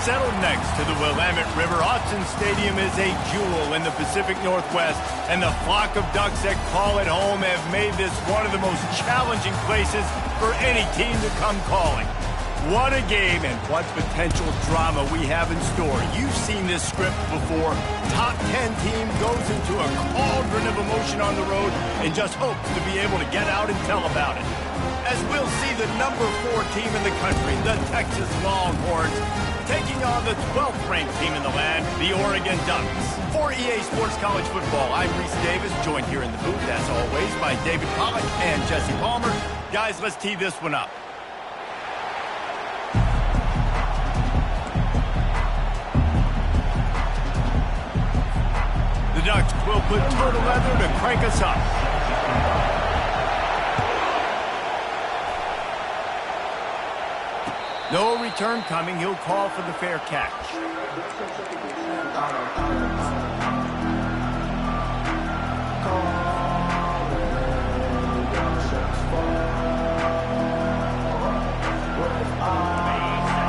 settled next to the Willamette River. Autzen Stadium is a jewel in the Pacific Northwest, and the flock of Ducks that call it home have made this one of the most challenging places for any team to come calling. What a game and what potential drama we have in store. You've seen this script before. Top 10 team goes into a cauldron of emotion on the road and just hopes to be able to get out and tell about it. As we'll see the number 4 team in the country, the Texas Longhorns, taking on the 12th-ranked team in the land, the Oregon Ducks. For EA Sports College Football, I'm Reese Davis, joined here in the booth, as always, by David Pollack and Jesse Palmer. Guys, let's tee this one up. The Ducks will put total leather to crank us up. No return coming. He'll call for the fair catch.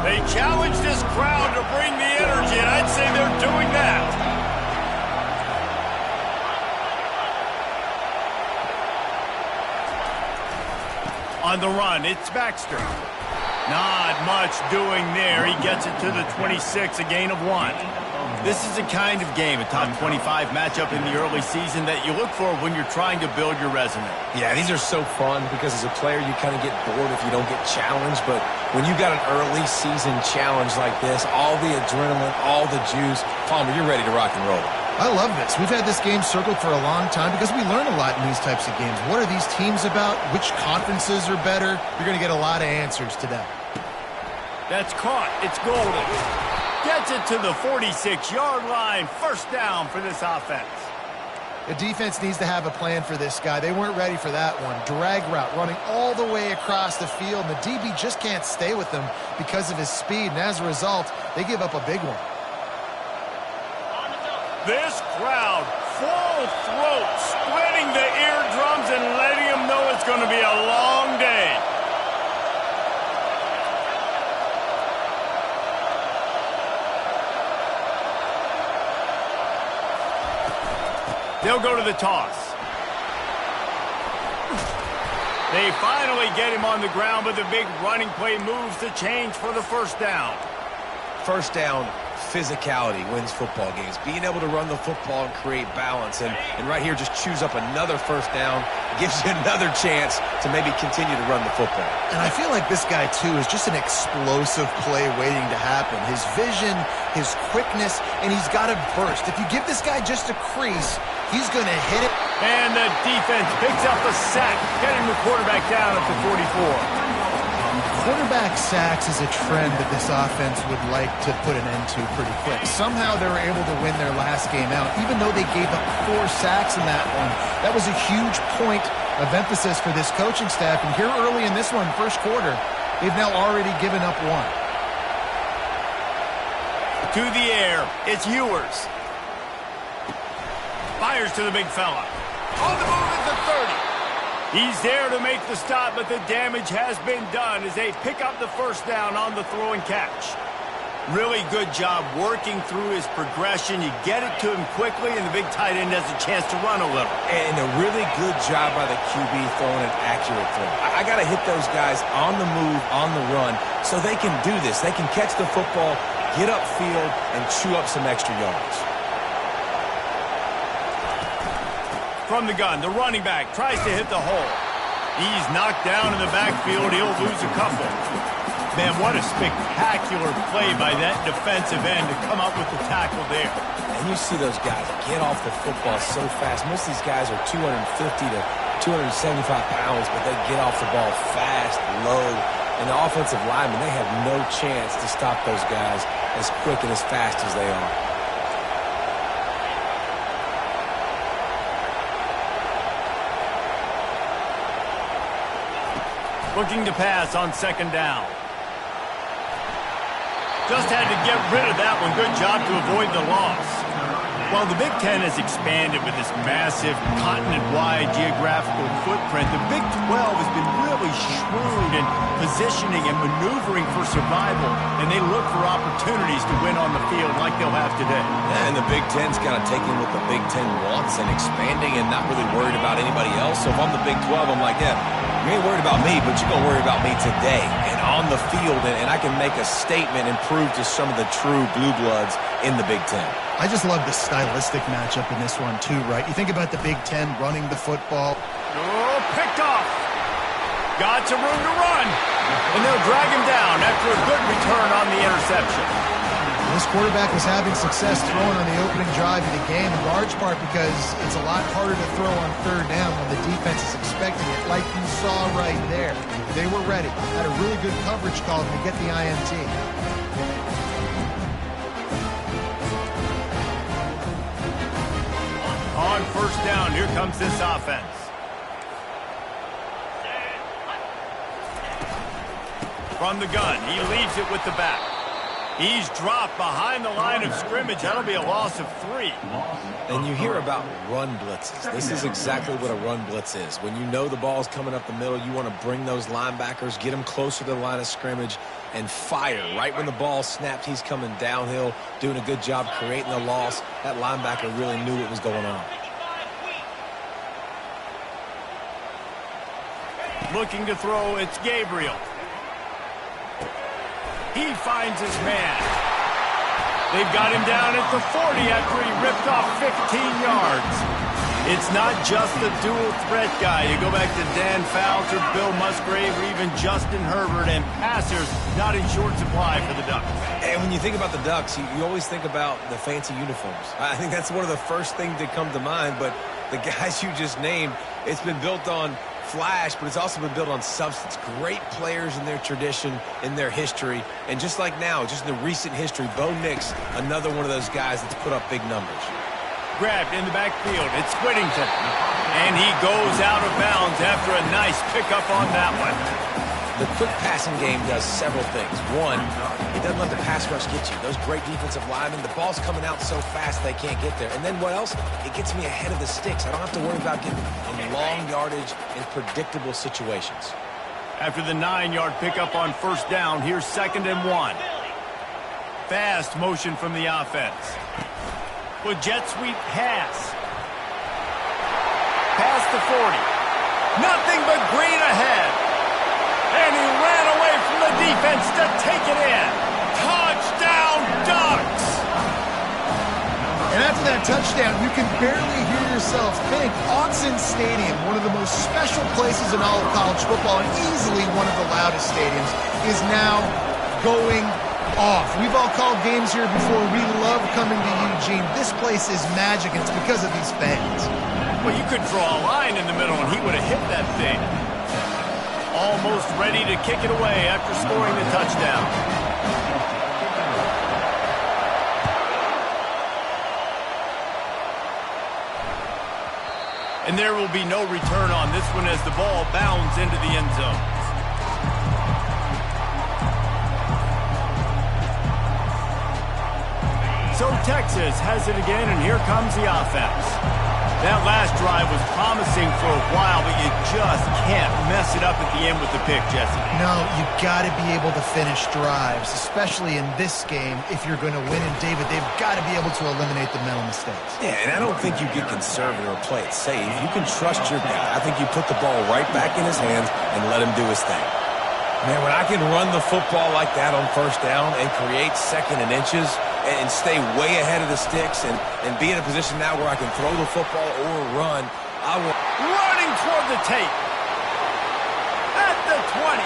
They challenge this crowd to bring the energy, and I'd say they're doing that. On the run, it's Baxter. Not much doing there. He gets it to the 26, a gain of 1. This is the kind of game, a top 25 matchup in the early season, that you look for when you're trying to build your resume. Yeah, these are so fun because as a player, you kind of get bored if you don't get challenged. But when you got an early season challenge like this, all the adrenaline, all the juice, Palmer, you're ready to rock and roll. I love this. We've had this game circled for a long time because we learn a lot in these types of games. What are these teams about? Which conferences are better? You're going to get a lot of answers today. That's caught. It's golden. Gets it to the 46-yard line. First down for this offense. The defense needs to have a plan for this guy. They weren't ready for that one. Drag route running all the way across the field, and the DB just can't stay with him because of his speed, and as a result, they give up a big one. This crowd, full throat, splitting the eardrums and letting them know it's going to be a long day. They'll go to the toss. They finally get him on the ground, but the big running play moves the change for the first down. First down, physicality wins football games. Being able to run the football and create balance. And right here, just choose up another first down. Gives you another chance to maybe continue to run the football. And I feel like this guy, too, is just an explosive play waiting to happen. His vision, his quickness, and he's got to burst. If you give this guy just a crease, he's going to hit it. And the defense picks up a sack, getting the quarterback down at the 44. Quarterback sacks is a trend that this offense would like to put an end to pretty quick. Somehow they were able to win their last game out, even though they gave up 4 sacks in that one. That was a huge point of emphasis for this coaching staff. And here early in this one, first quarter, they've now already given up 1. To the air, it's Ewers. Fires to the big fella. On the move at the 30. He's there to make the stop, but the damage has been done as they pick up the first down on the throw and catch. Really good job working through his progression. You get it to him quickly, and the big tight end has a chance to run a little. And a really good job by the QB throwing an accurate throw. I got to hit those guys on the move, on the run, so they can do this. They can catch the football, get upfield, and chew up some extra yards. From the gun, the running back tries to hit the hole. He's knocked down in the backfield. He'll lose a couple. Man, what a spectacular play by that defensive end to come up with the tackle there. And you see those guys get off the football so fast. Most of these guys are 250 to 275 pounds, but they get off the ball fast, low. And the offensive linemen, they have no chance to stop those guys as quick and as fast as they are. Looking to pass on second down. Just had to get rid of that one. Good job to avoid the loss. While the Big Ten has expanded with this massive continent-wide geographical footprint, the Big 12 has been really shrewd in positioning and maneuvering for survival, and they look for opportunities to win on the field like they'll have today. Yeah, and the Big Ten's kind of taking what the Big Ten wants and expanding and not really worried about anybody else. So if I'm the Big 12, I'm like, yeah, you ain't worried about me, but you're going to worry about me today and on the field, and I can make a statement and prove to some of the true blue bloods in the Big Ten. I just love the stylistic matchup in this one, too, right? You think about the Big Ten running the football. Oh, picked off. Got some room to run. And they'll drag him down after a good return on the interception. This quarterback was having success throwing on the opening drive of the game, in large part because it's a lot harder to throw on third down when the defense is expecting it, like you saw right there. They were ready. Had a really good coverage call to get the INT. On first down, here comes this offense. From the gun, he leaves it with the back. He's dropped behind the line of scrimmage. That'll be a loss of 3. And you hear about run blitzes. This is exactly what a run blitz is. When you know the ball's coming up the middle, you want to bring those linebackers, get them closer to the line of scrimmage, and fire. Right when the ball snapped, he's coming downhill, doing a good job creating the loss. That linebacker really knew what was going on. Looking to throw, it's Gabriel. He finds his man. They've got him down at the 40 after he ripped off 15 yards. It's not just the dual threat guy. You go back to Dan Fouts or Bill Musgrave or even Justin Herbert, and passers not in short supply for the Ducks. And when you think about the Ducks, you always think about the fancy uniforms. I think that's one of the first things that come to mind, but the guys you just named, it's been built on flash, but it's also been built on substance. Great players in their tradition, in their history, and just like now, just in the recent history, Bo Nix, another one of those guys that's put up big numbers. Grabbed in the backfield, it's Whittington, and he goes out of bounds after a nice pickup on that one. The quick passing game does several things. One, it doesn't let the pass rush get you. Those great defensive linemen, the ball's coming out so fast they can't get there. And then what else? It gets me ahead of the sticks. I don't have to worry about getting in long yardage in predictable situations. After the 9-yard pickup on first down, here's 2nd and 1. Fast motion from the offense. With jet sweep pass. Past the 40. Nothing but green ahead. And he ran away from the defense to take it in. Touchdown, Ducks! And after that touchdown, you can barely hear yourself think. Autzen Stadium, one of the most special places in all of college football, and easily one of the loudest stadiums, is now going off. We've all called games here before. We love coming to Eugene. This place is magic, and it's because of these fans. Well, you could draw a line in the middle, and he would have hit that thing. Almost ready to kick it away after scoring the touchdown. And there will be no return on this one as the ball bounds into the end zone. So Texas has it again, and here comes the offense. That last drive was promising for a while, but you just can't mess it up at the end with the pick, Jesse. No, you've got to be able to finish drives, especially in this game. If you're going to win, and David, they've got to be able to eliminate the mental mistakes. Yeah, and I don't think you get conservative or play it safe. You can trust your guy. I think you put the ball right back in his hands and let him do his thing. Man, when I can run the football like that on first down and create 2nd and inches and stay way ahead of the sticks and be in a position now where I can throw the football or run, I will. Running toward the tape. At the 20.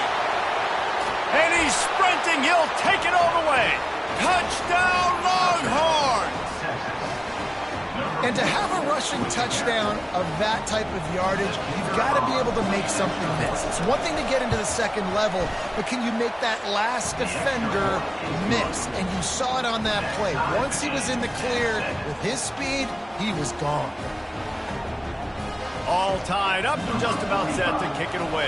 And he's sprinting. He'll take it all the way. Touchdown, Longhorns! And to have a rushing touchdown of that type of yardage, you've got to be able to make something miss. It's one thing to get into the second level, but can you make that last defender miss? And you saw it on that play. Once he was in the clear with his speed, he was gone. All tied up and just about set to kick it away.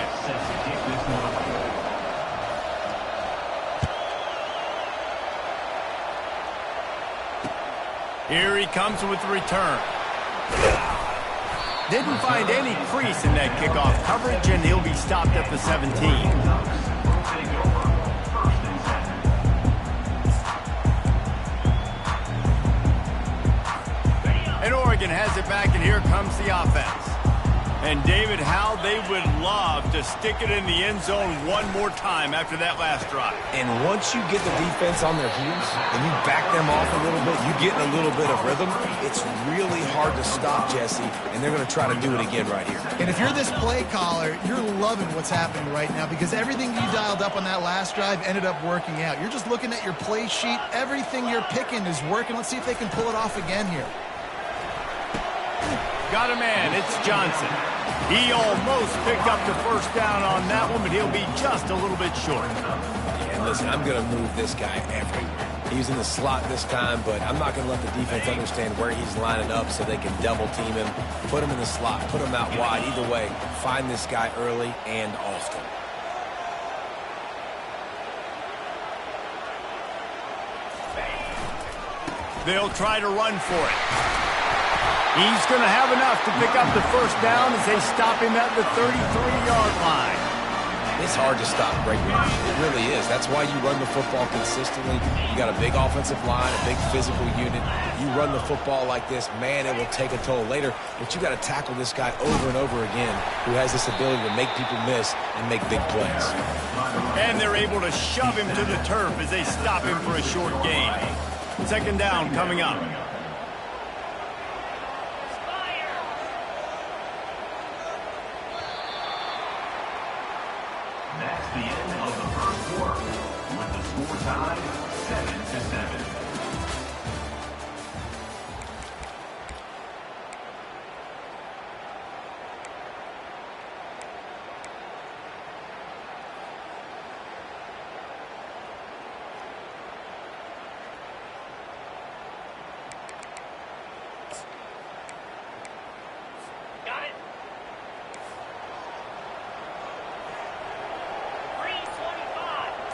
Here he comes with the return. Didn't find any crease in that kickoff coverage, and he'll be stopped at the 17. And Oregon has it back, and here comes the offense. And David, how they would love to stick it in the end zone one more time after that last drive. And once you get the defense on their heels and you back them off a little bit, you get in a little bit of rhythm, it's really hard to stop, Jesse, and they're going to try to do it again right here. And if you're this play caller, you're loving what's happening right now because everything you dialed up on that last drive ended up working out. You're just looking at your play sheet. Everything you're picking is working. Let's see if they can pull it off again here. Got a man, it's Johnson. He almost picked up the first down on that one, but he'll be just a little bit short. And listen, I'm going to move this guy everywhere. He's in the slot this time, but I'm not going to let the defense understand where he's lining up so they can double team him, put him in the slot, put him out wide. Either way, find this guy early and often. They'll try to run for it. He's going to have enough to pick up the first down as they stop him at the 33-yard line. It's hard to stop great runs. It really is. That's why you run the football consistently. You got a big offensive line, a big physical unit. You run the football like this, man, it will take a toll later. But you got to tackle this guy over and over again who has this ability to make people miss and make big plays. And they're able to shove him to the turf as they stop him for a short gain. Second down coming up. That's the end of the first quarter, with the score tied 7-7.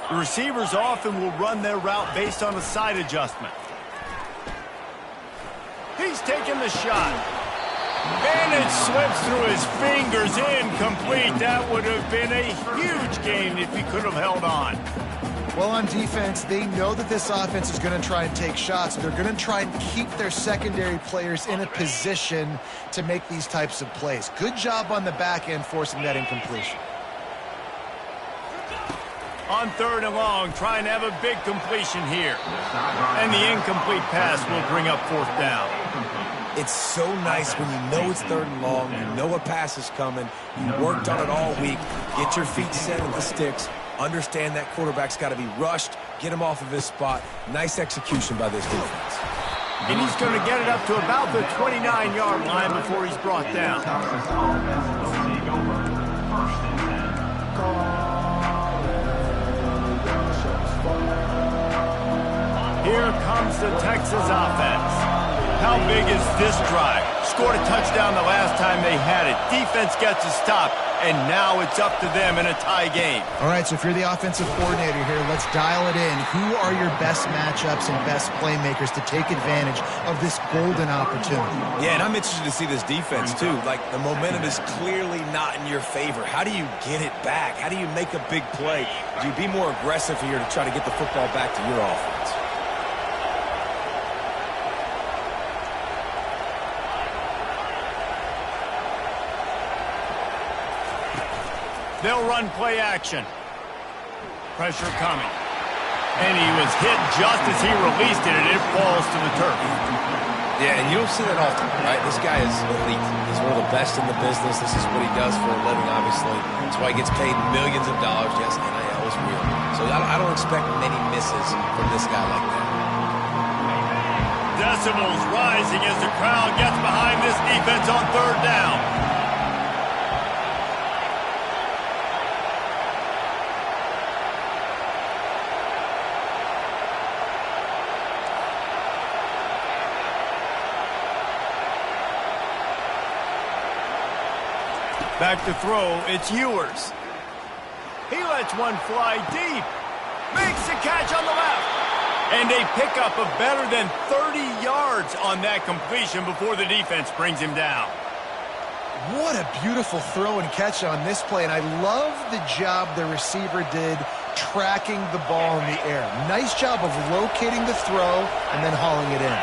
The receivers often will run their route based on a side adjustment. He's taking the shot. And it slips through his fingers, incomplete. That would have been a huge gain if he could have held on. Well, on defense, they know that this offense is going to try and take shots. They're going to try and keep their secondary players in a position to make these types of plays. Good job on the back end forcing that incompletion. On third and long, trying to have a big completion here. And the incomplete pass will bring up fourth down. It's so nice when you know it's third and long, you know a pass is coming, you worked on it all week, get your feet set at the sticks, understand that quarterback's got to be rushed, get him off of his spot. Nice execution by this defense. And he's going to get it up to about the 29-yard line before he's brought down. Here comes the Texas offense. How big is this drive? Scored a touchdown the last time they had it. Defense gets a stop, and now it's up to them in a tie game. All right, so if you're the offensive coordinator here, let's dial it in. Who are your best matchups and best playmakers to take advantage of this golden opportunity? Yeah, and I'm interested to see this defense, too. Like, the momentum is clearly not in your favor. How do you get it back? How do you make a big play? Do you be more aggressive here to try to get the football back to your offense? They'll run play action. Pressure coming. And he was hit just as he released it, and it falls to the turf. Yeah, and you don't see that often, right? This guy is elite. He's one of the best in the business. This is what he does for a living, obviously. That's why he gets paid millions of dollars. Yes, NIL is real. So I don't expect many misses from this guy like that. Decibels rising as the crowd gets behind this defense on third down. Back to throw, it's Ewers. He lets one fly deep. Makes the catch on the left. And a pickup of better than 30 yards on that completion before the defense brings him down. What a beautiful throw and catch on this play, and I love the job the receiver did tracking the ball in the air. Nice job of locating the throw and then hauling it in.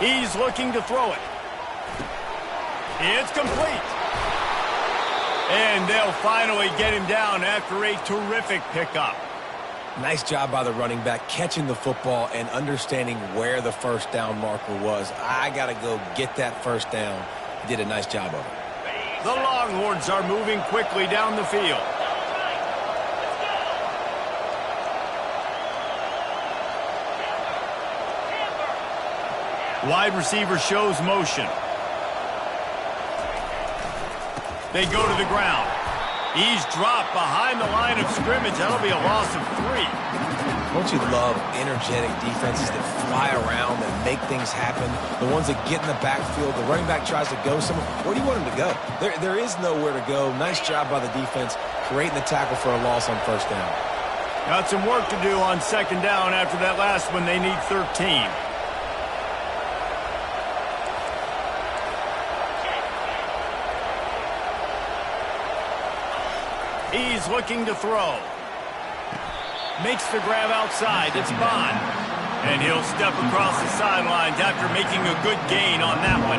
He's looking to throw it. It's complete. And they'll finally get him down after a terrific pickup. Nice job by the running back catching the football and understanding where the first down marker was. I got to go get that first down. He did a nice job of it. The Longhorns are moving quickly down the field. Wide receiver shows motion. They go to the ground. He's dropped behind the line of scrimmage. That'll be a loss of 3. Don't you love energetic defenses that fly around and make things happen? The ones that get in the backfield, the running back tries to go somewhere. Where do you want him to go? There is nowhere to go. Nice job by the defense creating the tackle for a loss on first down. Got some work to do on second down after that last one. They need 13. He's looking to throw. Makes the grab outside. It's Bond. And he'll step across the sidelines after making a good gain on that one.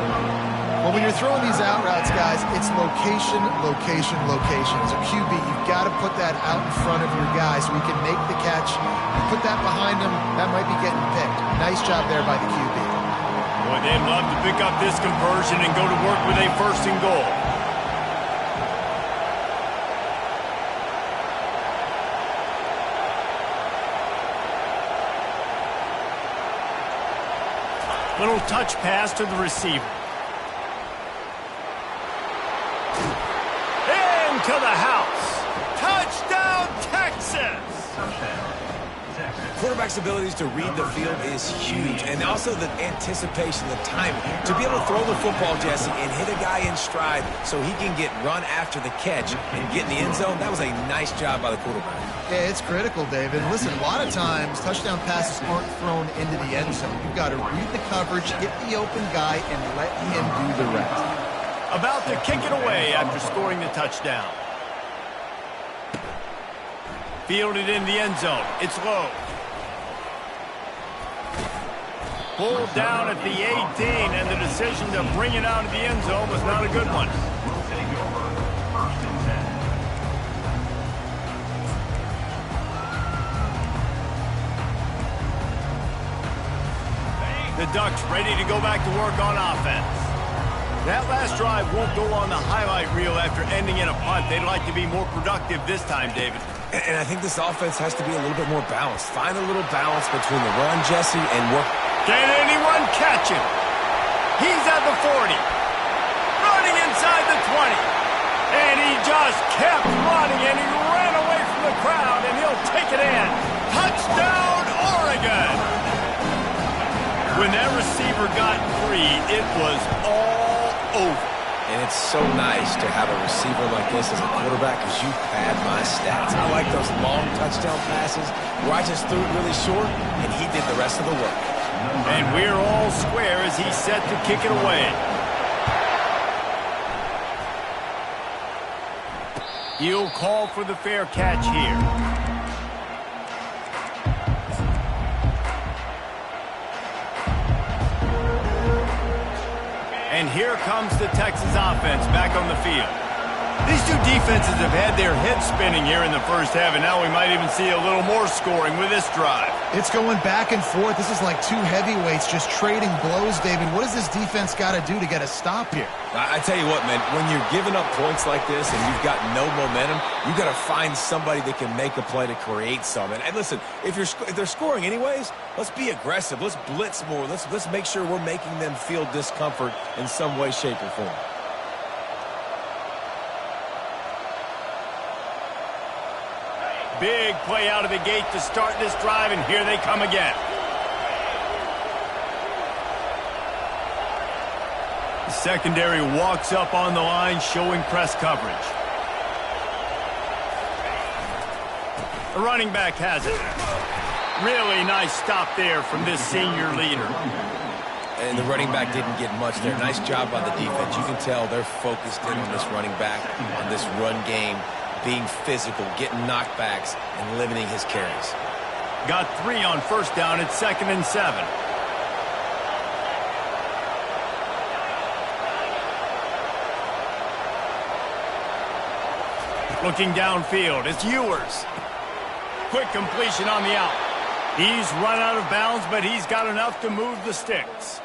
Well, when you're throwing these out routes, guys, it's location, location, location. As a QB, you've got to put that out in front of your guy so he can make the catch. You put that behind him, that might be getting picked. Nice job there by the QB. Boy, they'd love to pick up this conversion and go to work with a first and goal. Little touch pass to the receiver. Into the house. Touchdown, Texas! Touchdown, Texas. Quarterback's abilities to read the field is huge, and also the anticipation, the timing. To be able to throw the football, Jesse, and hit a guy in stride so he can get run after the catch and get in the end zone, that was a nice job by the quarterback. Yeah, it's critical, David. Listen, a lot of times, touchdown passes aren't thrown into the end zone. You've got to read the coverage, get the open guy, and let him do the rest. About to kick it away after scoring the touchdown. Fielded in the end zone. It's low. Pulled down at the 18, and the decision to bring it out of the end zone was not a good one. Will take over. First and 10. The Ducks ready to go back to work on offense. That last drive won't go on the highlight reel after ending in a punt. They'd like to be more productive this time, David. And I think this offense has to be a little bit more balanced. Find a little balance between the run, Jesse, and work. Can anyone catch him? He's at the 40. Running inside the 20. And he just kept running, and he ran away from the crowd, and he'll take it in. Touchdown, Oregon! When that receiver got free, it was all over. And it's so nice to have a receiver like this as a quarterback because you pad my stats. I like those long touchdown passes where I just threw it really short, and he did the rest of the work. And we're all square as he's set to kick it away. He'll call for the fair catch here. And here comes the Texas offense back on the field. These two defenses have had their heads spinning here in the first half, and now we might even see a little more scoring with this drive. It's going back and forth. This is like two heavyweights just trading blows, David. What does this defense got to do to get a stop here? I tell you what, man, when you're giving up points like this and you've got no momentum, you got to find somebody that can make a play to create some. And listen, if they're scoring anyways, let's be aggressive. Let's blitz more. Let's make sure we're making them feel discomfort in some way, shape, or form. Big play out of the gate to start this drive, and here they come again. Secondary walks up on the line, showing press coverage. The running back has it. Really nice stop there from this senior leader. And the running back didn't get much there. Nice job by the defense. You can tell they're focused in on this running back, on this run game, being physical, getting knockbacks, and limiting his carries. Got 3 on first down. It's 2nd and 7. Looking downfield, it's Ewers. Quick completion on the out. He's run out of bounds, but he's got enough to move the sticks.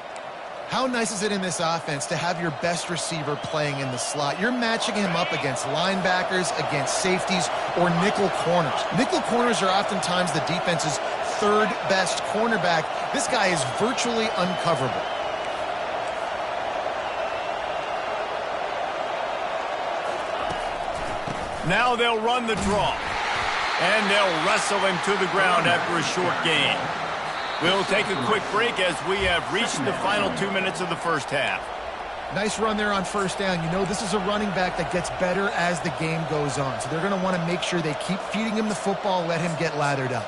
How nice is it in this offense to have your best receiver playing in the slot? You're matching him up against linebackers, against safeties, or nickel corners. Nickel corners are oftentimes the defense's third best cornerback. This guy is virtually uncoverable. Now they'll run the draw. And they'll wrestle him to the ground after a short gain. We'll take a quick break as we have reached the final 2 minutes of the first half. Nice run there on first down. You know, this is a running back that gets better as the game goes on. So they're going to want to make sure they keep feeding him the football, let him get lathered up.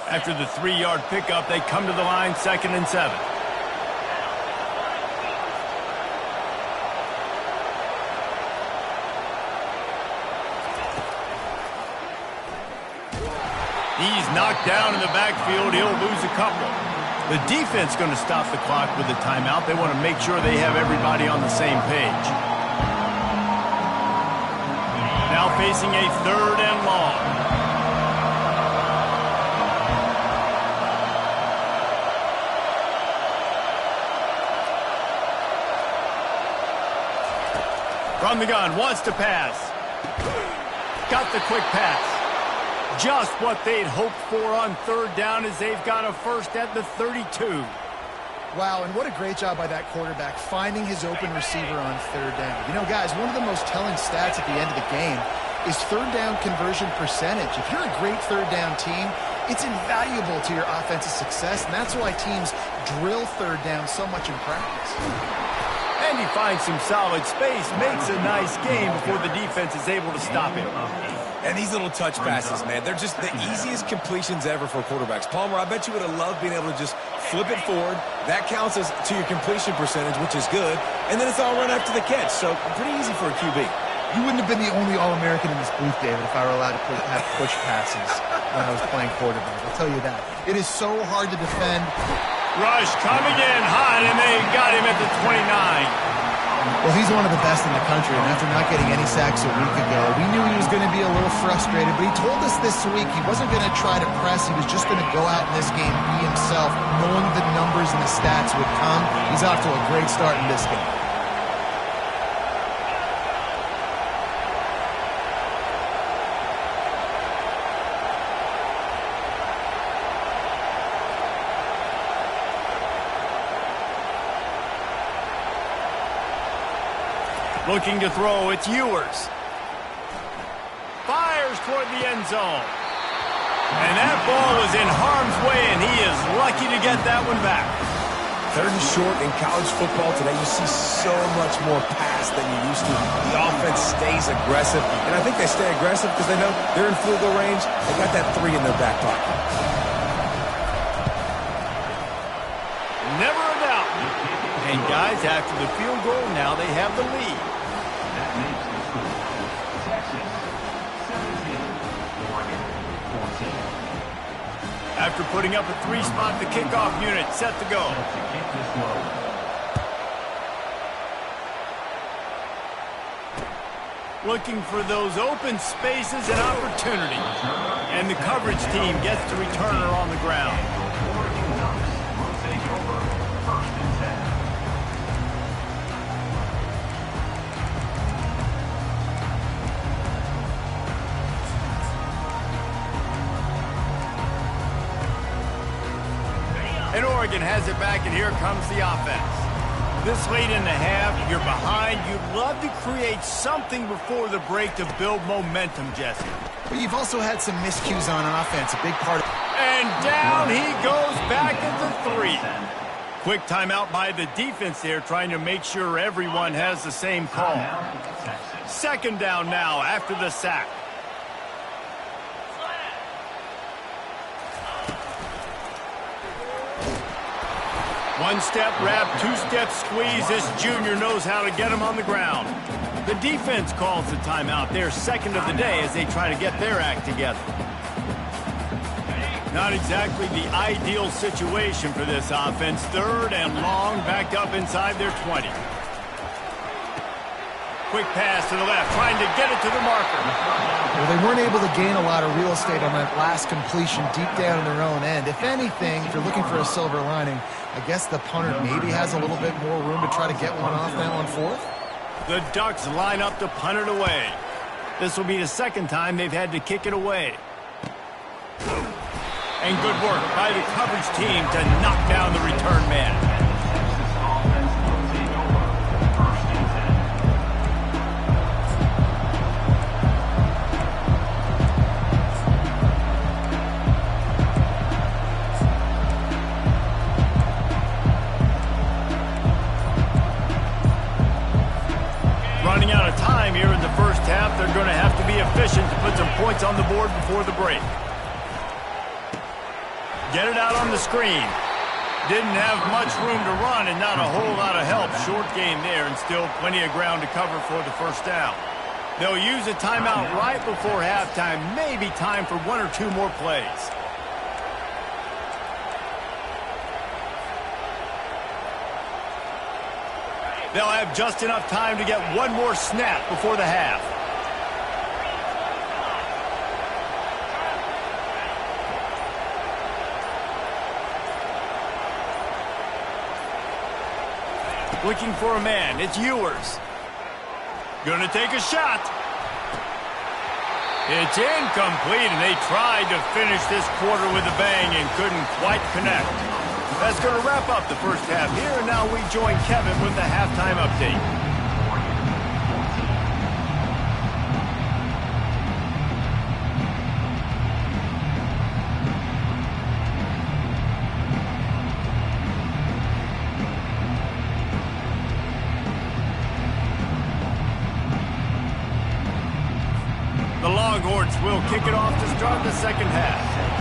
After the 3-yard pickup, they come to the line, 2nd and 7. He's knocked down in the backfield. He'll lose a couple. The defense going to stop the clock with a timeout. They want to make sure they have everybody on the same page. Now facing a 3rd and long. From the gun, wants to pass. Got the quick pass. Just what they'd hoped for on 3rd down as they've got a first at the 32. Wow, and what a great job by that quarterback finding his open receiver on 3rd down. You know, guys, one of the most telling stats at the end of the game is 3rd down conversion percentage. If you're a great 3rd down team, it's invaluable to your offensive success, and that's why teams drill 3rd down so much in practice. And he finds some solid space, makes a nice game before the defense is able to stop him. And these little touch passes, man, they're just the easiest completions ever for quarterbacks. Palmer, I bet you would have loved being able to just flip it forward. That counts as to your completion percentage, which is good. And then it's all run after the catch, so pretty easy for a QB. You wouldn't have been the only All-American in this booth, David, if I were allowed to have push passes when I was playing quarterback. I'll tell you that. It is so hard to defend. Rush coming in hot, and they got him at the 29. Well, he's one of the best in the country, and after not getting any sacks a week ago, we knew he was going to be a little frustrated, but he told us this week he wasn't going to try to press. He was just going to go out in this game, be himself, knowing the numbers and the stats would come. He's off to a great start in this game. Looking to throw, it's Ewers. Fires toward the end zone. And that ball was in harm's way, and he is lucky to get that one back. 3rd and short in college football today, you see so much more pass than you used to. The offense stays aggressive, and I think they stay aggressive because they know they're in field goal range. They got that 3 in their back pocket. Never a doubt. And guys, after the field goal, now they have the lead. That makes the score Texas 17, Oregon 14. After putting up a 3-spot, the kickoff unit set to go. To kick this low. Looking for those open spaces and opportunity. And the coverage team gets to return her on the ground. Oregon Ducks will take over 1st and 10. And Oregon has it back, and here comes the offense. This late in the half, you're behind. You'd love to create something before the break to build momentum, Jesse. But you've also had some miscues on offense, a big part of... And down he goes back at the 3. Quick timeout by the defense there, trying to make sure everyone has the same call. Second down now after the sack. One-step wrap, two-step squeeze. This junior knows how to get him on the ground. The defense calls the timeout. Their second of the day as they try to get their act together. Not exactly the ideal situation for this offense. Third and long, backed up inside their 20. Quick pass to the left, trying to get it to the marker. Well, they weren't able to gain a lot of real estate on that last completion deep down in their own end. If anything, if you're looking for a silver lining, I guess the punter maybe has a little bit more room to try to get one off now on 4th. The Ducks line up to punt it away. This will be the second time they've had to kick it away. And good work by the coverage team to knock down the return man. Running out of time here in the first half, they're going to have to be efficient to put some points on the board before the break. Get it out on the screen. Didn't have much room to run and not a whole lot of help. Short game there and still plenty of ground to cover for the first down. They'll use a timeout right before halftime. Maybe time for 1 or 2 more plays. They'll have just enough time to get one more snap before the half. Looking for a man. It's Ewers. Gonna take a shot. It's incomplete, and they tried to finish this quarter with a bang and couldn't quite connect. That's going to wrap up the first half here, and now we join Kevin with the halftime update. The Longhorns will kick it off to start the second half.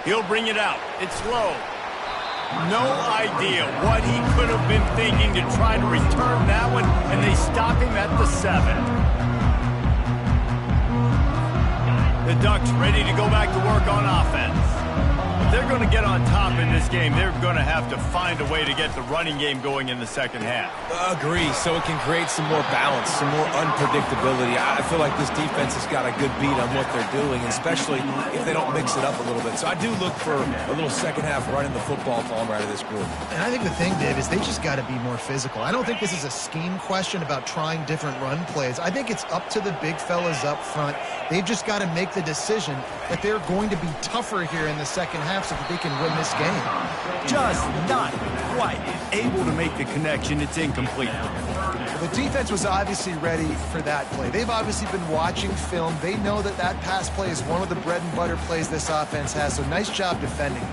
He'll bring it out. It's low. No idea what he could have been thinking to try to return that one, and they stop him at the 7. The Ducks ready to go back to work on offense. If they're going to get on top in this game, they're going to have to find a way to get the running game going in the second half. Agree, so it can create some more balance, some more unpredictability. I feel like this defense has got a good beat on what they're doing, especially if they don't mix it up a little bit. So I do look for a little second half running the football from right of this group. And I think the thing, Dave, is they just got to be more physical. I don't think this is a scheme question about trying different run plays. I think it's up to the big fellas up front. They've just got to make the decision that they're going to be tougher here in the second half so that they can win this game. Just not quite able to make the connection. It's incomplete. The defense was obviously ready for that play. They've obviously been watching film. They know that that pass play is one of the bread and butter plays this offense has, so nice job defending.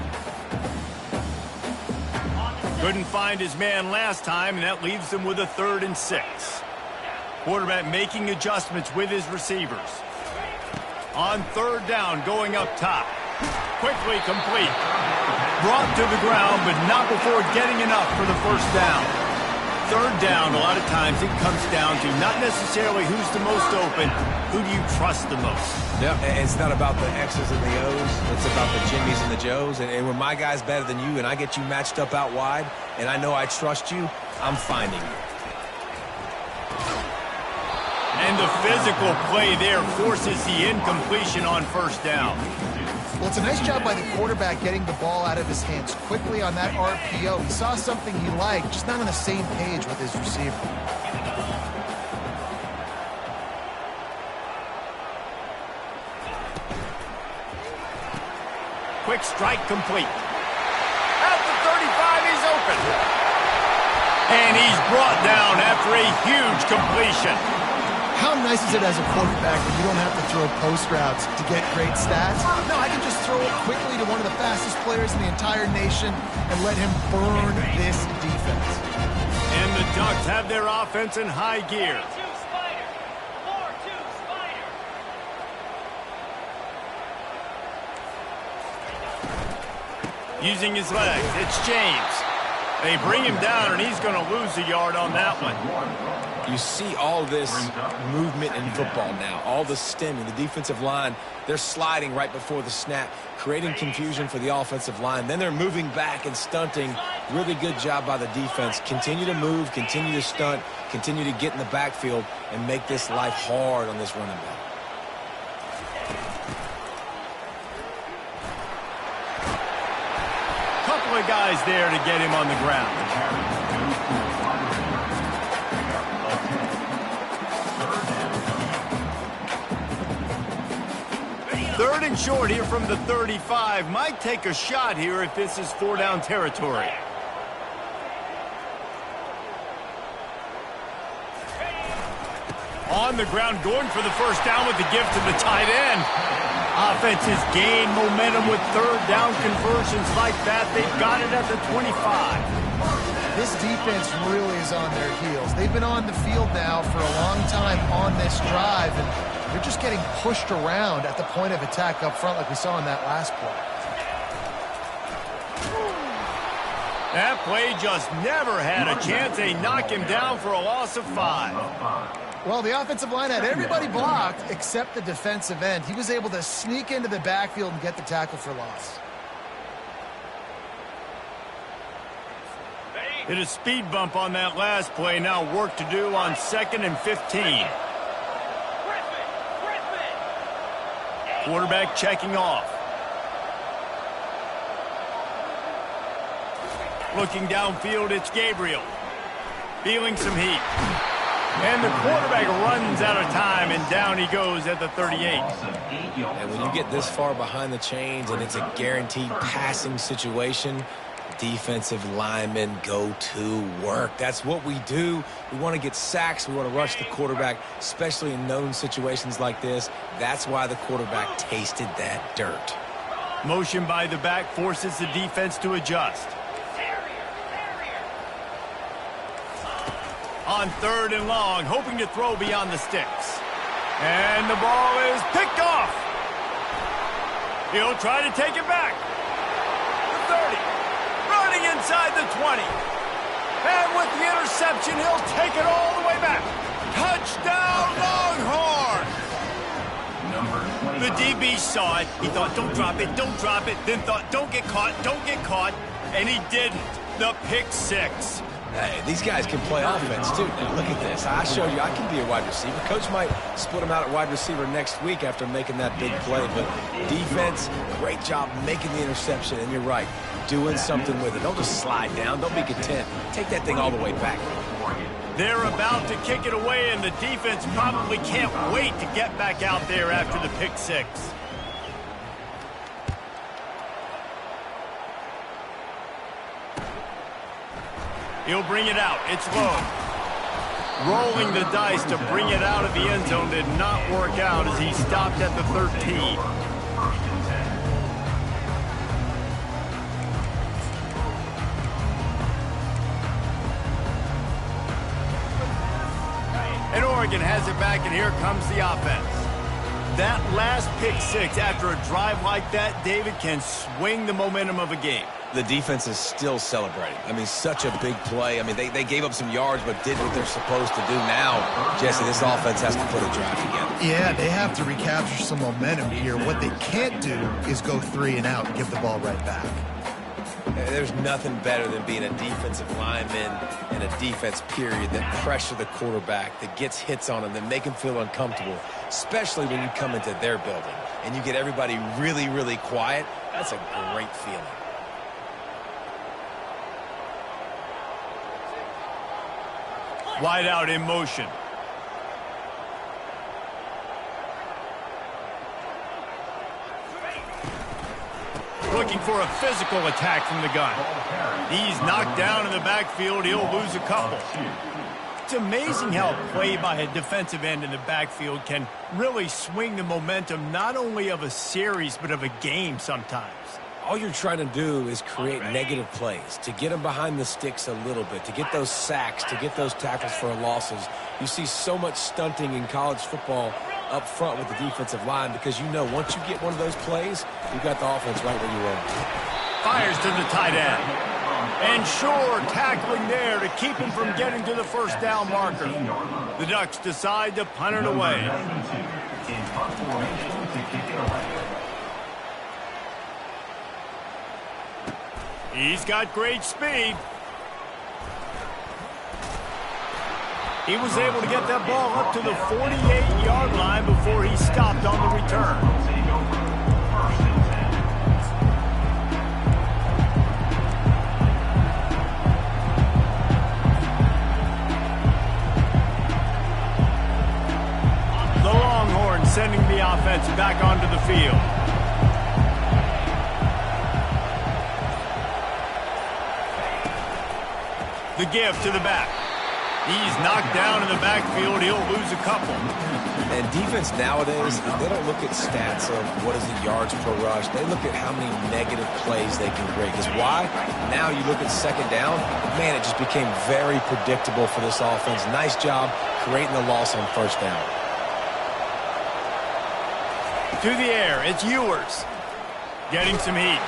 Couldn't find his man last time, and that leaves them with a 3rd and 6. Quarterback making adjustments with his receivers. On 3rd down, going up top. Quickly complete. Brought to the ground, but not before getting enough for the first down. 3rd down, a lot of times it comes down to not necessarily who's the most open, who do you trust the most? Yeah, it's not about the X's and the O's. It's about the Jimmies and the Joes. And when my guy's better than you and I get you matched up out wide and I know I trust you, I'm finding you. And the physical play there forces the incompletion on 1st down. Well, it's a nice job by the quarterback getting the ball out of his hands quickly on that RPO. He saw something he liked, just not on the same page with his receiver. Quick strike complete. At the 35, he's open. And he's brought down after a huge completion. How nice is it as a quarterback when you don't have to throw post routes to get great stats? No, I can just throw it quickly to one of the fastest players in the entire nation and let him burn this defense. And the Ducks have their offense in high gear. Using his legs, it's James. They bring him down, and he's going to lose a yard on that one. You see all this movement in football now, all the stemming, the defensive line, they're sliding right before the snap, creating confusion for the offensive line. Then they're moving back and stunting. Really good job by the defense. Continue to move, continue to stunt, continue to get in the backfield, and make this life hard on this running back. Couple of guys there to get him on the ground. Third and short here from the 35. Might take a shot here if this is 4-down territory. On the ground, going for the first down with the gift to the tight end. Offense has gained momentum with third down conversions like that. They've got it at the 25. This defense really is on their heels. They've been on the field now for a long time on this drive, and they're just getting pushed around at the point of attack up front like we saw in that last play. That play just never had a chance. They knock him down for a loss of 5. Well, the offensive line had everybody blocked except the defensive end. He was able to sneak into the backfield and get the tackle for loss. Hit a speed bump on that last play. Now work to do on 2nd and 15. Quarterback checking off. Looking downfield, it's Gabriel. Feeling some heat. And the quarterback runs out of time, and down he goes at the 38. And when you get this far behind the chains and it's a guaranteed passing situation, defensive linemen go to work. That's what we do. We want to get sacks. We want to rush the quarterback, especially in known situations like this. That's why the quarterback tasted that dirt. Motion by the back forces the defense to adjust. On 3rd and long, hoping to throw beyond the sticks. And the ball is picked off. He'll try to take it back. The 30. Running inside the 20. And with the interception, he'll take it all the way back. Touchdown, Longhorn! The DB saw it. He thought, don't drop it, don't drop it. Then thought, don't get caught, don't get caught. And he didn't. The pick 6. Hey, these guys can play offense, too. Now, look at this. I showed you I can be a wide receiver. Coach might split them out at wide receiver next week after making that big play. But defense, great job making the interception. And you're right, doing something with it. Don't just slide down. Don't be content. Take that thing all the way back. They're about to kick it away, and the defense probably can't wait to get back out there after the pick 6. He'll bring it out. It's low. Rolling the dice to bring it out of the end zone did not work out as he stopped at the 13. And Oregon has it back, and here comes the offense. That last pick 6 after a drive like that, David, can swing the momentum of a game. The defense is still celebrating. I mean, such a big play. I mean, they gave up some yards but did what they're supposed to do. Now, Jesse, this offense has to put a drive together. Yeah, they have to recapture some momentum here. What they can't do is go 3 and out and give the ball right back. There's nothing better than being a defensive lineman and a defense period that pressure the quarterback, that gets hits on him, that make him feel uncomfortable, especially when you come into their building. and you get everybody really, really quiet, that's a great feeling. Wide out in motion. Looking for a physical attack from the gun. He's knocked down in the backfield. He'll lose a couple. It's amazing how a play by a defensive end in the backfield can really swing the momentum not only of a series but of a game sometimes. All you're trying to do is create negative plays, to get them behind the sticks a little bit, to get those sacks, to get those tackles for losses. You see so much stunting in college football up front with the defensive line because you know once you get one of those plays, you've got the offense right where you want. Fires to the tight end. And sure, tackling there to keep him from getting to the first down marker. The Ducks decide to punt it away. He's got great speed. He was able to get that ball up to the 48-yard line before he stopped on the return. Sending the offense back onto the field. The give to the back. He's knocked down in the backfield. He'll lose a couple. And defense nowadays, they don't look at stats of what is the yards per rush. They look at how many negative plays they can create. Because why? Now you look at second down, man, it just became very predictable for this offense. Nice job creating the loss on first down. To the air, it's Ewers. Getting some heat.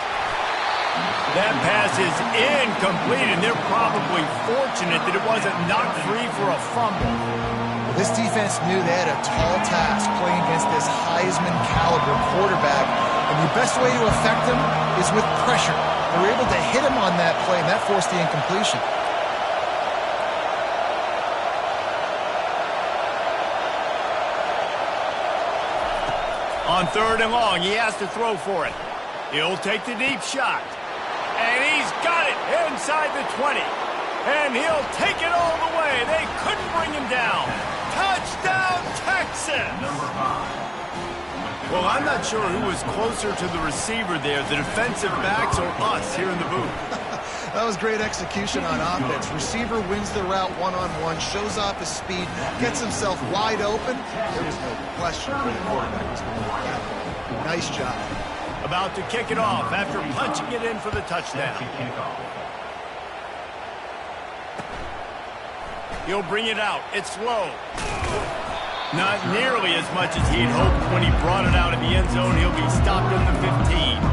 That pass is incomplete, and they're probably fortunate that it wasn't knocked free for a fumble. Well, this defense knew they had a tall task playing against this Heisman-caliber quarterback, and the best way to affect him is with pressure. They were able to hit him on that play, and that forced the incompletion. On third and long, he has to throw for it. He'll take the deep shot. And he's got it inside the 20. And he'll take it all the way. They couldn't bring him down. Touchdown, Texans! Well, I'm not sure who was closer to the receiver there, the defensive backs or us here in the booth. That was great execution on offense. Receiver wins the route one-on-one, shows off his speed, gets himself wide open. There was no question where the quarterback was going with that ball. Nice job. About to kick it off after punching it in for the touchdown. He'll bring it out. It's low. Not nearly as much as he'd hoped when he brought it out in the end zone. He'll be stopped at the 15.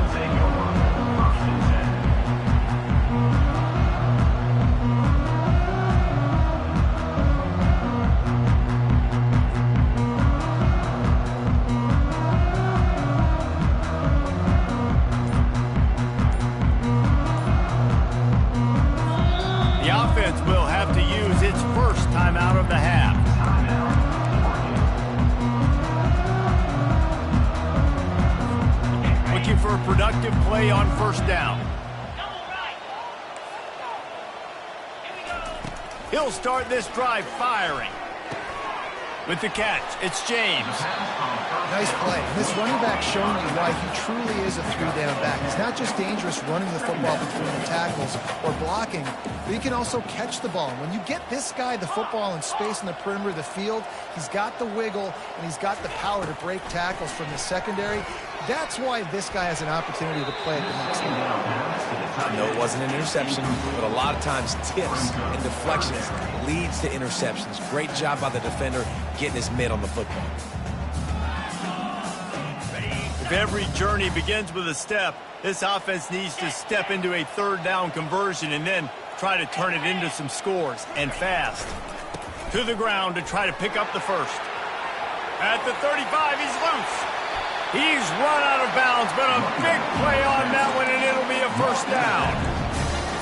Will have to use its first time out of the half. Looking for a productive play on first down. He'll start this drive firing. With the catch, it's James. Nice play. This running back showing you why he truly is a three-down back. He's not just dangerous running the football between the tackles or blocking, but he can also catch the ball. When you get this guy the football in space in the perimeter of the field, he's got the wiggle and he's got the power to break tackles from the secondary. That's why this guy has an opportunity to play at the next level. No, it wasn't an interception, but a lot of times tips and deflections leads to interceptions. Great job by the defender getting his mitt on the football. If every journey begins with a step, this offense needs to step into a third down conversion and then try to turn it into some scores, and fast. To the ground to try to pick up the first. At the 35, he's loose. He's run out of bounds, but a big play on that one, and it'll be a first down.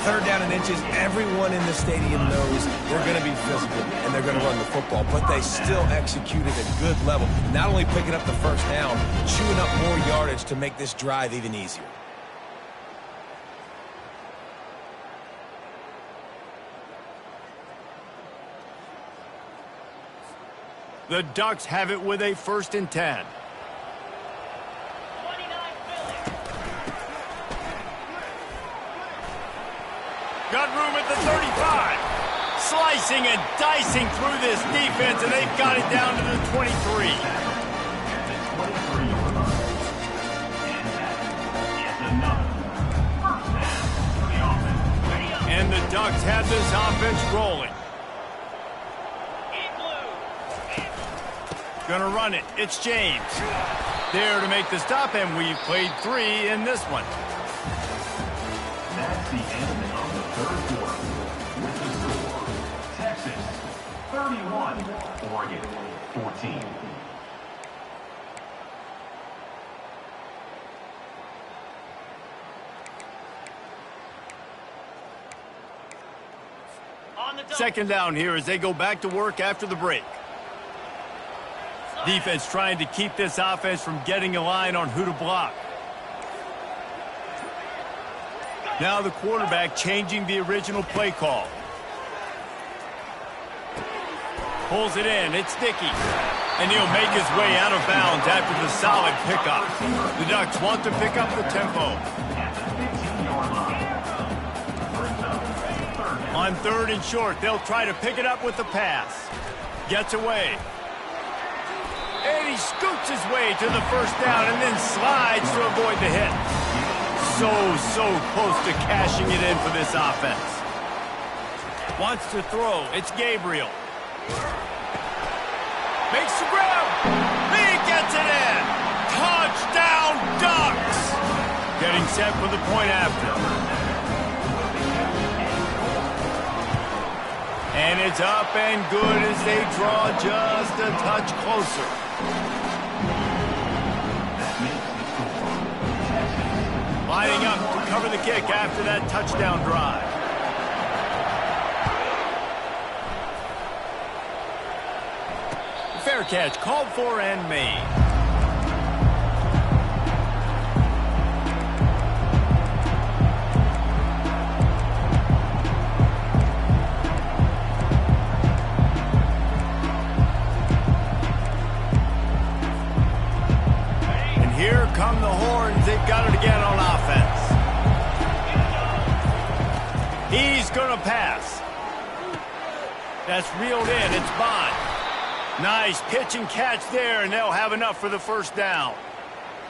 3rd down and inches, everyone in the stadium knows they're going to be physical and they're going to run the football, but they still executed at a good level. Not only picking up the 1st down, chewing up more yardage to make this drive even easier. The Ducks have it with a 1st and 10. Got room at the 35. Slicing and dicing through this defense, and they've got it down to the 23. And the Ducks have this offense rolling. Gonna run it. It's James. There to make the stop, and we've played 3 in this one. That's the end of the 3rd quarter. With the score, Texas 31, Oregon 14. Second down here as they go back to work after the break. Defense trying to keep this offense from getting a line on who to block. Now the quarterback changing the original play call. Pulls it in. It's Dickey. And he'll make his way out of bounds after the solid pickup. The Ducks want to pick up the tempo. On 3rd and short, they'll try to pick it up with the pass. Gets away. And he scoots his way to the 1st down and then slides to avoid the hit. So close to cashing it in for this offense. Wants to throw. It's Gabriel. Makes the grab. He gets it in. Touchdown, Ducks. Getting set for the point after. And it's up and good as they draw just a touch closer. Lining up to cover the kick after that touchdown drive. Fair catch called for and made. Here come the horns. They've got it again on offense. He's going to pass. That's reeled in. It's Bond. Nice pitch and catch there, and they'll have enough for the 1st down.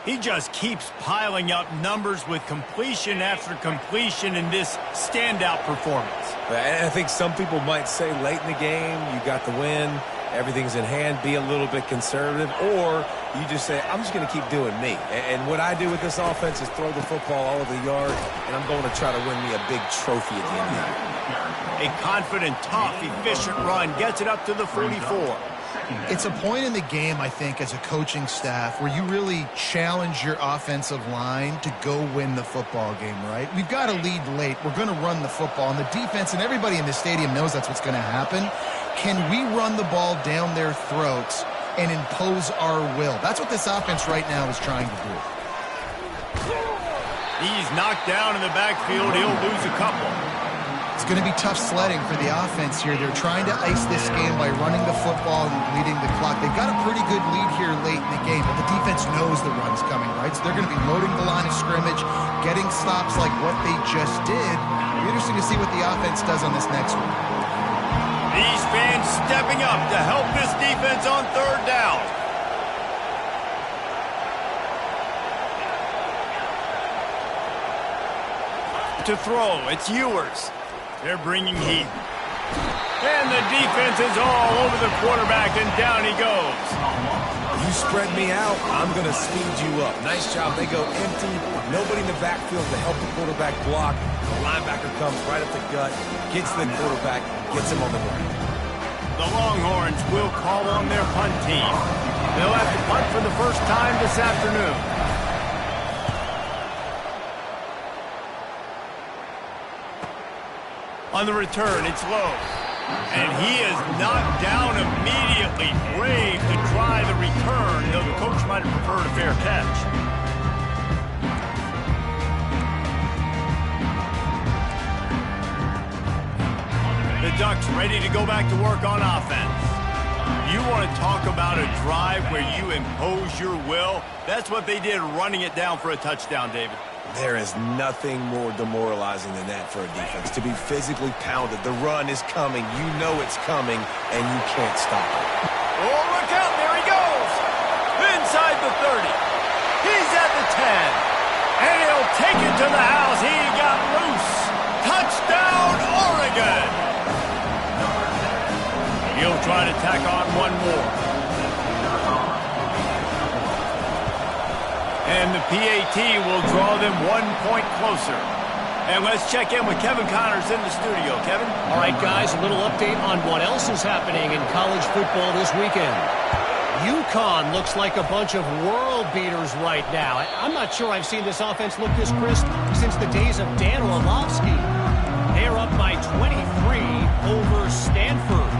He just keeps piling up numbers with completion after completion in this standout performance. And I think some people might say late in the game, you got the win, everything's in hand, be a little bit conservative, or you just say, I'm just going to keep doing me. And what I do with this offense is throw the football all over the yard, and I'm going to try to win me a big trophy at the end of the year. A confident, tough, efficient run gets it up to the 44. It's a point in the game, I think, as a coaching staff where you really challenge your offensive line to go win the football game, right? We've got to lead late. We're going to run the football. And the defense and everybody in the stadium knows that's what's going to happen. Can we run the ball down their throats and impose our will? That's what this offense right now is trying to do. He's knocked down in the backfield. He'll lose a couple. It's going to be tough sledding for the offense here. They're trying to ice this game by running the football and leading the clock. They've got a pretty good lead here late in the game, but the defense knows the run's coming, right? So they're going to be loading the line of scrimmage, getting stops like what they just did. It'll be interesting to see what the offense does on this next one. These fans stepping up to help this defense on 3rd down. To throw, it's Ewers. They're bringing heat. And the defense is all over the quarterback, and down he goes. You spread me out, I'm going to speed you up. Nice job. They go empty. Nobody in the backfield to help the quarterback block. The linebacker comes right up the gut, gets the quarterback, gets him on the ground. The Longhorns will call on their punt team. They'll have to punt for the first time this afternoon. On the return, it's low. And he is knocked down immediately. Brave to try the return, though the coach might have preferred a fair catch. The Ducks ready to go back to work on offense. You want to talk about a drive where you impose your will? That's what they did, running it down for a touchdown, David. There is nothing more demoralizing than that for a defense. To be physically pounded. The run is coming. You know it's coming, and you can't stop it. Oh, look out. There he goes. Inside the 30. He's at the 10. And he'll take it to the house. He got loose. Touchdown, Oregon. He'll try to tack on one more. And the PAT will draw them 1 point closer. And let's check in with Kevin Connors in the studio. Kevin? All right, guys, a little update on what else is happening in college football this weekend. UConn looks like a bunch of world beaters right now. I'm not sure I've seen this offense look this crisp since the days of Dan Orlovsky. They're up by 23 over Stanford.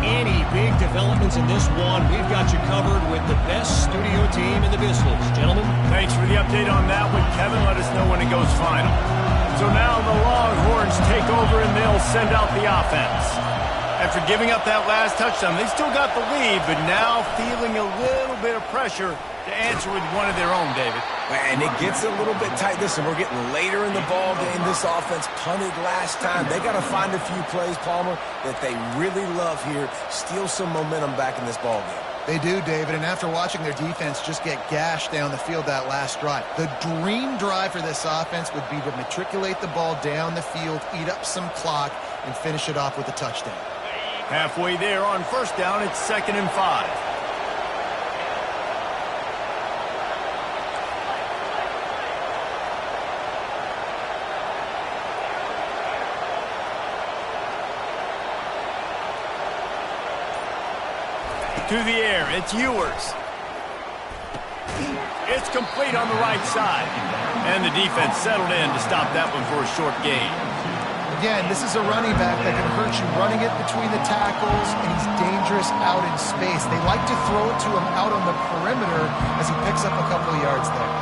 Any big developments in this one, we've got you covered with the best studio team in the business. Gentlemen? Thanks for the update on that one, Kevin. Let us know when it goes final. So now the Longhorns take over and they'll send out the offense. After giving up that last touchdown, they still got the lead, but now feeling a little bit of pressure to answer with one of their own, David. And it gets a little bit tight. Listen, we're getting later in the ball game. This offense punted last time. They got to find a few plays, Palmer, that they really love here. Steal some momentum back in this ball game. They do, David, and after watching their defense just get gashed down the field that last drive, the dream drive for this offense would be to matriculate the ball down the field, eat up some clock, and finish it off with a touchdown. Halfway there on first down, it's 2nd and 5. To the air, it's Ewers. It's complete on the right side. And the defense settled in to stop that one for a short gain. Again, this is a running back that can hurt you running it between the tackles, and he's dangerous out in space. They like to throw it to him out on the perimeter as he picks up a couple of yards there.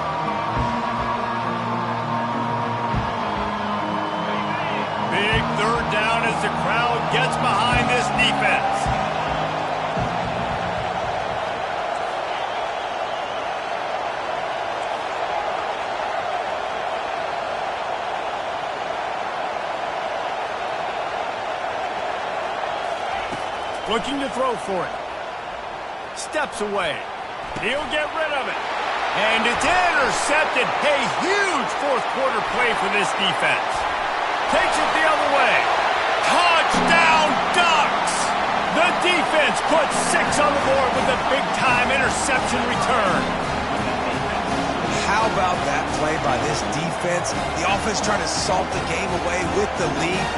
Big third down as the crowd gets behind this defense. Looking to throw for it. Steps away. He'll get rid of it. And it's intercepted. A huge fourth quarter play for this defense. Takes it the other way. Touchdown, Ducks! The defense puts 6 on the board with a big-time interception return. How about that play by this defense? The offense trying to salt the game away with the lead.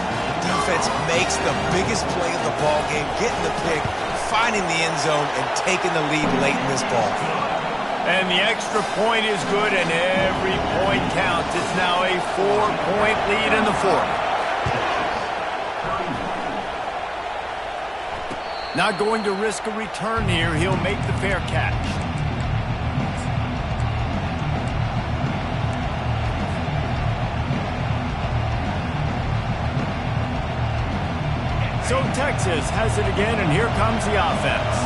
Defense makes the biggest play of the ball game, getting the pick, finding the end zone, and taking the lead late in this ball game. And the extra point is good, and every point counts. It's now a 4-point lead in the fourth. Not going to risk a return here. He'll make the fair catch. So Texas has it again, and here comes the offense.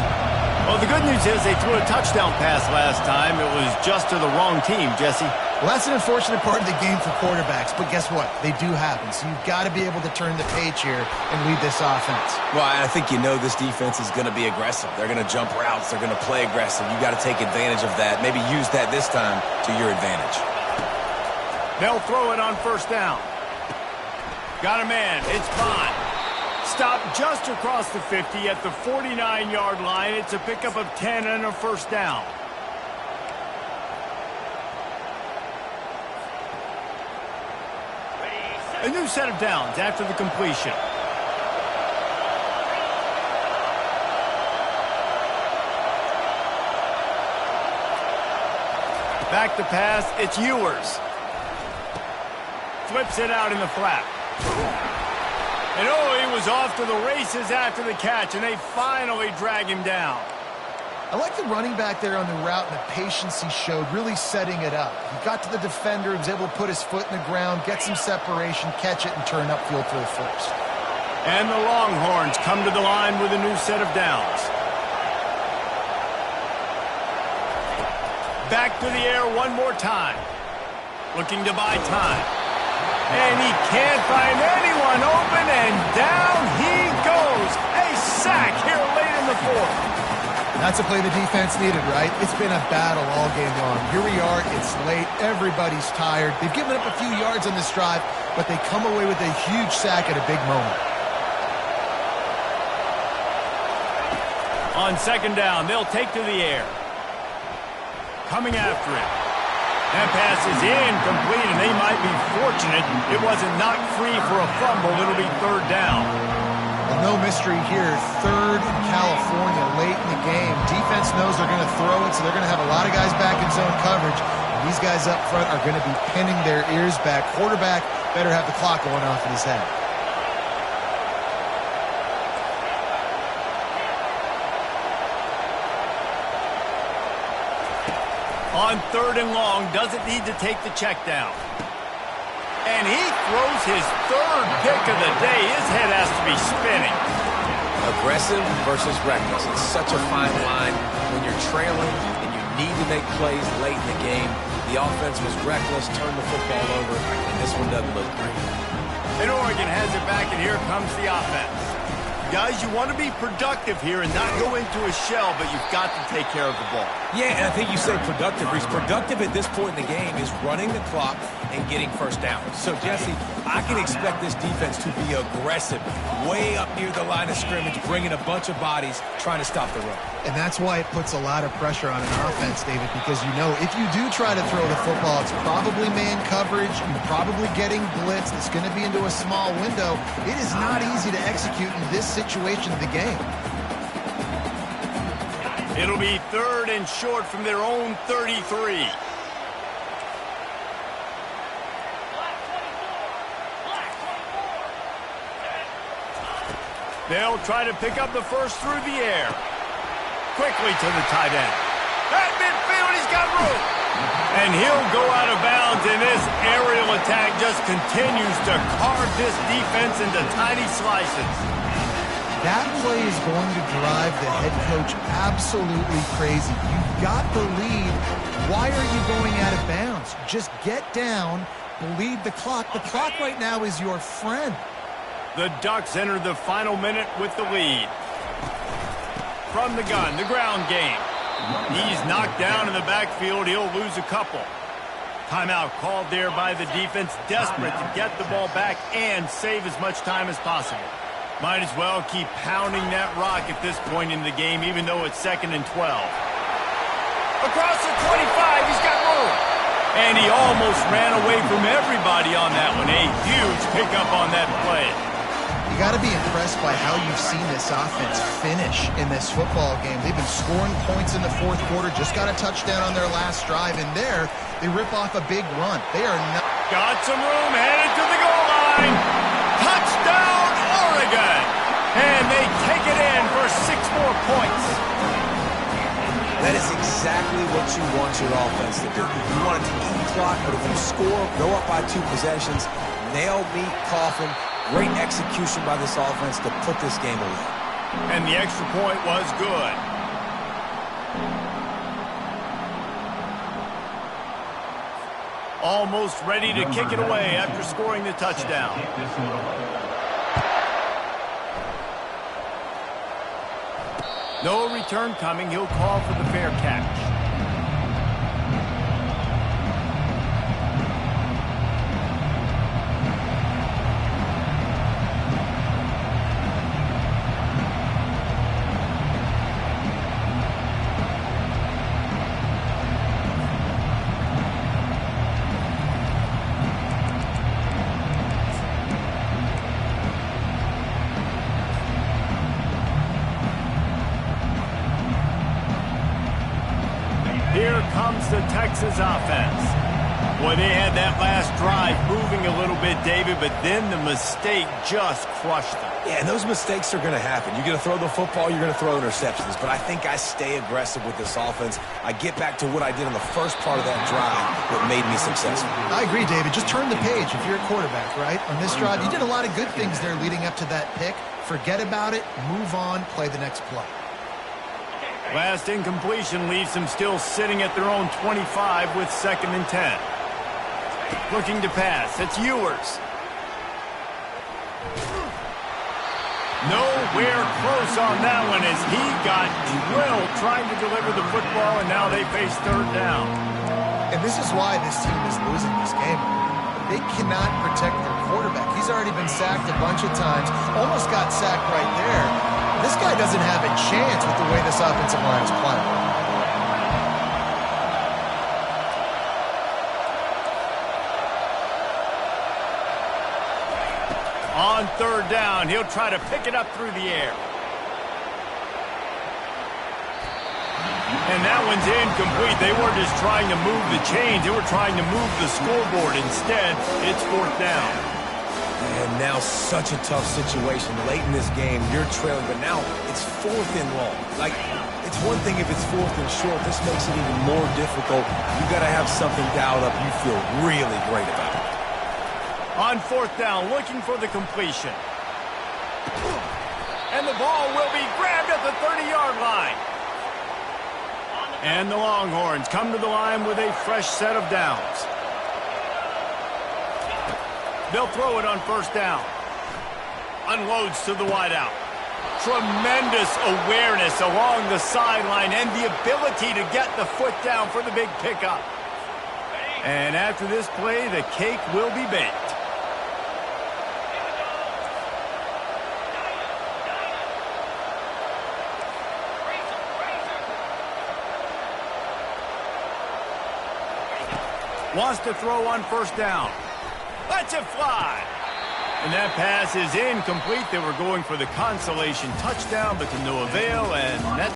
Well, the good news is they threw a touchdown pass last time. It was just to the wrong team, Jesse. Well, that's an unfortunate part of the game for quarterbacks, but guess what? They do happen, so you've got to be able to turn the page here and lead this offense. Well, I think you know this defense is going to be aggressive. They're going to jump routes. They're going to play aggressive. You got to take advantage of that. Maybe use that this time to your advantage. They'll throw it on first down. Got a man. It's Bond. Stopped just across the 50 at the 49-yard line. It's a pickup of 10 and a first down. A new set of downs after the completion. Back to pass, it's Ewers. Flips it out in the flat. And oh, he was off to the races after the catch, and they finally drag him down. I like the running back there on the route and the patience he showed, really setting it up. He got to the defender, he was able to put his foot in the ground, get some separation, catch it, and turn upfield for the first. And the Longhorns come to the line with a new set of downs. Back to the air one more time. Looking to buy time. And he can't find anyone open, and down he goes. A sack here late in the fourth. That's a play the defense needed, right? It's been a battle all game long. Here we are, it's late, everybody's tired. They've given up a few yards on this drive, but they come away with a huge sack at a big moment. On second down, they'll take to the air. Coming after it. That pass is incomplete, and they might be fortunate it wasn't knocked free for a fumble. It'll be third down. Well, no mystery here. Third in California late in the game. Defense knows they're going to throw it, so they're going to have a lot of guys back in zone coverage. And these guys up front are going to be pinning their ears back. Quarterback better have the clock going off in his head. On third and long, doesn't need to take the check down. And he throws his third pick of the day. His head has to be spinning. Aggressive versus reckless. It's such a fine line when you're trailing and you need to make plays late in the game. The offense was reckless, turned the football over, and this one doesn't look great. And Oregon has it back, and here comes the offense. Guys, you want to be productive here and not go into a shell, but you've got to take care of the ball. Yeah, and I think you say productive, Reese. Productive at this point in the game is running the clock and getting first down. So, Jesse, I can expect this defense to be aggressive, way up near the line of scrimmage, bringing a bunch of bodies, trying to stop the run. And that's why it puts a lot of pressure on an offense, David, because you know if you do try to throw the football, it's probably man coverage, you're probably getting blitzed, it's going to be into a small window. It is not easy to execute in this situation of the game. It'll be third and short from their own 33. They'll try to pick up the first through the air. Quickly to the tight end. At midfield, he's got room. And he'll go out of bounds, and this aerial attack just continues to carve this defense into tiny slices. That play is going to drive the head coach absolutely crazy. You've got the lead. Why are you going out of bounds? Just get down, bleed the clock. The clock right now is your friend. The Ducks enter the final minute with the lead. From the gun, the ground game. He's knocked down in the backfield. He'll lose a couple. Timeout called there by the defense, desperate to get the ball back and save as much time as possible. Might as well keep pounding that rock at this point in the game, even though it's 2nd and 12. Across the 25, he's got room. And he almost ran away from everybody on that one. A huge pickup on that play. You got to be impressed by how you've seen this offense finish in this football game. They've been scoring points in the fourth quarter, just got a touchdown on their last drive, and there they rip off a big run. They are not... Got some room, headed to the goal line. Touchdown, Oregon! And they take it in for 6 more points. That is exactly what you want your offense to do. You want it to eat clock, but if you score, go up by 2 possessions, nail, meet, coffin. Great execution by this offense to put this game away. And the extra point was good. Almost ready to kick it away after scoring the touchdown. No return coming. He'll call for the fair catch. Here comes the Texas offense. Boy, they had that last drive moving a little bit, David, but then the mistake just crushed them. Yeah, and those mistakes are going to happen. You're going to throw the football, you're going to throw interceptions. But I think I stay aggressive with this offense. I get back to what I did on the first part of that drive that made me successful. I agree, David. Just turn the page if you're a quarterback, right? On this drive, you did a lot of good things there leading up to that pick. Forget about it, move on, play the next play. Last incompletion leaves them still sitting at their own 25 with 2nd and 10. Looking to pass. It's Ewers. Nowhere close on that one as he got drilled trying to deliver the football, and now they face 3rd down. And this is why this team is losing this game. They cannot protect their quarterback. He's already been sacked a bunch of times, almost got sacked right there. This guy doesn't have a chance with the way this offensive line is playing. On 3rd down, he'll try to pick it up through the air. And that one's incomplete. They weren't just trying to move the chains. They were trying to move the scoreboard. Instead, it's 4th down. And now such a tough situation. Late in this game, you're trailing, but now it's 4th and long. Like, it's one thing if it's 4th and short. This makes it even more difficult. You got to have something dialed up you feel really great about. On 4th down, looking for the completion. And the ball will be grabbed at the 30-yard line. And the Longhorns come to the line with a fresh set of downs. They'll throw it on 1st down. Unloads to the wideout. Tremendous awareness along the sideline and the ability to get the foot down for the big pickup. And after this play, the cake will be baked. Wants to throw on 1st down. Lets it fly. And that pass is incomplete. They were going for the consolation touchdown, but to no avail, and that's